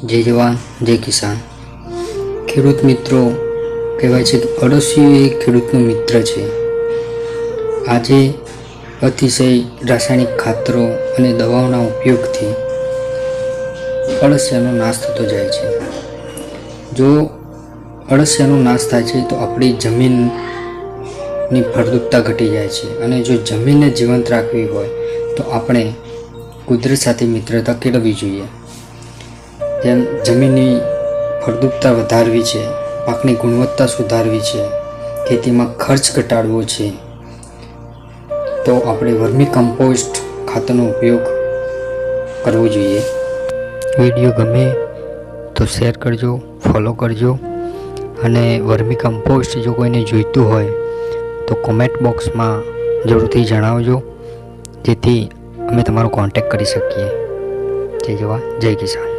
જય જવાન જય કિસાન। ખેડૂત મિત્રો કહેવાય છે કે અળસિયું એ ખેડૂતનો મિત્ર છે। આજે અતિશય રાસાયણિક ખાતરો અને દવાઓના ઉપયોગથી અળસિયાનો નાશ થતો જાય છે। જો અળસિયાનો નાશ થાય છે તો આપણી જમીનની ફળદ્રુપતા ઘટી જાય છે અને જો જમીનને જીવંત રાખવી હોય તો આપણે કુદરત સાથે મિત્રતા કેળવવી જોઈએ। જેમ જમીનની ફળદ્રુપતા વધારવી છે, પાકની ગુણવત્તા સુધારવી છે, ખેતીમાં ખર્ચ ઘટાડવો છે, તો આપણે વર્મી કમ્પોસ્ટ ખાતરનો ઉપયોગ કરવો જોઈએ। વિડીયો ગમે તો શેર કરજો, ફોલો કરજો અને વર્મી કમ્પોસ્ટ જો કોઈને જોઈતું હોય તો કોમેન્ટ બોક્સમાં જરૂરથી જણાવજો, જેથી અમે તમારો કોન્ટેક્ટ કરી શકીએ। જય જવાન જય કિસાન।